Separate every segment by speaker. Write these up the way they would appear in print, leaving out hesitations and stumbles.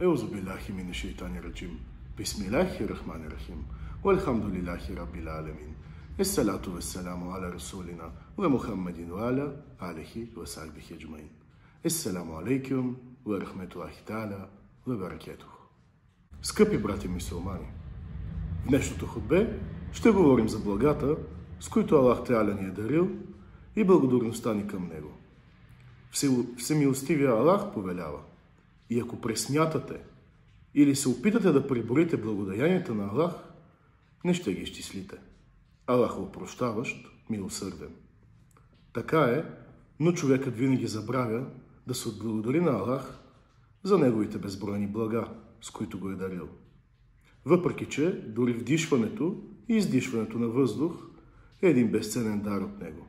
Speaker 1: أعوذ بالله من الشيطان الرجيم بسم الله الرحمن الرحيم والحمد لله رب العالمين الصلاة والسلام على رسولنا ومحمد وعلى آله وصحبه أجمعين. Assalamu алейкум ва рахметулахи та'аля ва баракатуху. Скъпи брати мюсюлмани, в днешното хутбе ще говорим за благата, с които Аллах Теаля ни е дарил, и благодарността ни към Него. Всемилостивия Аллах повелява: и ако пресмятате или се опитате да преборите благодаянията на Аллах, не ще ги изчислите. Аллах е опрощаващ, милосърден. Така е, но човекът винаги забравя да се отблагодари на Аллах за неговите безбройни блага, с които го е дарил. Въпреки че дори вдишването и издишването на въздух е един безценен дар от него.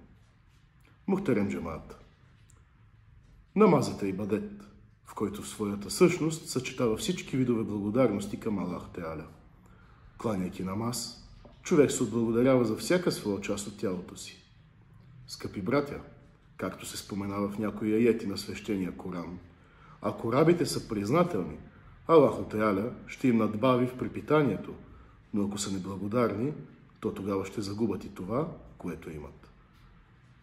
Speaker 1: Мухтерем джамаат. Намазът е ибадет, в който в своята същност съчетава всички видове благодарности към Аллах Теаля. Кланяйки намаз, човек се отблагодарява за всяка своя част от тялото си. Скъпи братя, както се споменава в някои аети на свещения Коран, ако рабите са признателни, Аллах Теаля ще им надбави в препитанието, но ако са неблагодарни, то тогава ще загубят и това, което имат.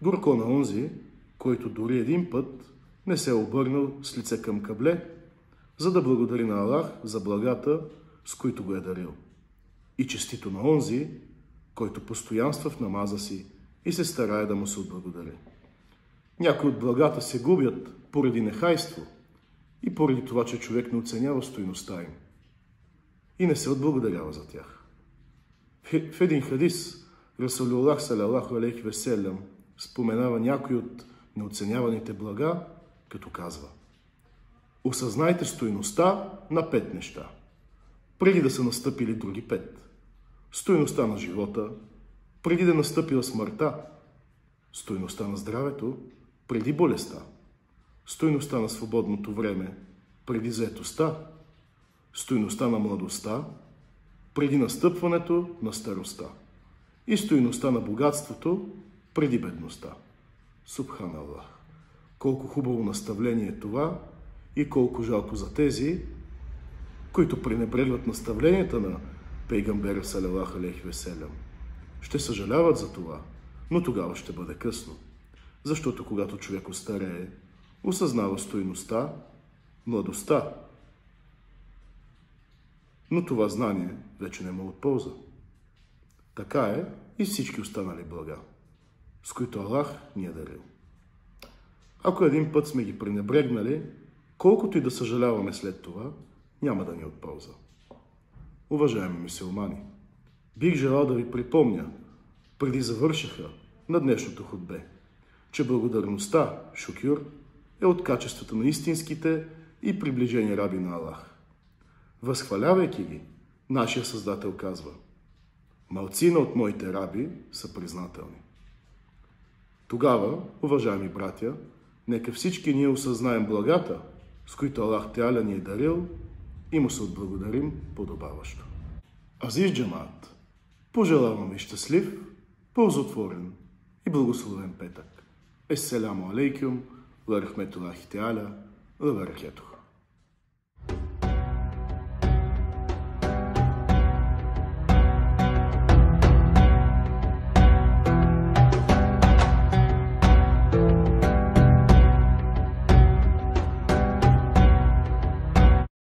Speaker 1: Горко на онзи, който дори един път не се е обърнал с лице към кабле, за да благодари на Аллах за благата, с които го е дарил. И честито на онзи, който постоянства в намаза си и се старае да му се отблагодари. Някои от благата се губят поради нехайство и поради това, че човек не оценява стойността им и не се отблагодарява за тях. В един хадис Расулуллах салалаху алейхи ва селям споменава някои от неоценяваните блага, като казва: осъзнайте стойността на 5 неща, преди да са настъпили други 5. Стойността на живота, преди да настъпила смъртта. Стойността на здравето, преди болестта. Стойността на свободното време, преди заетостта. Стойността на младостта, преди настъпването на старостта. И стойността на богатството, преди бедността. Субханаллах! Колко хубаво наставление е това и колко жалко за тези, които пренебрегват наставленията на Пейгамбера салалаху алейхи ва селям. Ще съжаляват за това, но тогава ще бъде късно. Защото когато човек остарее, осъзнава стойността, младостта. Но това знание вече не му от полза. Така е и всички останали блага, с които Аллах ни е дарил. Ако един път сме ги пренебрегнали, колкото и да съжаляваме след това, няма да ни от полза. Уважаеми мюсюлмани, бих желал да ви припомня, преди завършиха на днешното хутбе, че благодарността, шукюр, е от качествата на истинските и приближени раби на Аллах. Възхвалявайки ги, нашия Създател казва: малцина от моите раби са признателни. Тогава, уважаеми братя, нека всички ние осъзнаем благата, с които Аллах Теаля ни е дарил, и му се отблагодарим подобаващо. Азиз джамаат, пожелавам ви щастлив, ползотворен и благословен петък. Ессаляму алейкум ва рахметулахи теаля ва баракатуху.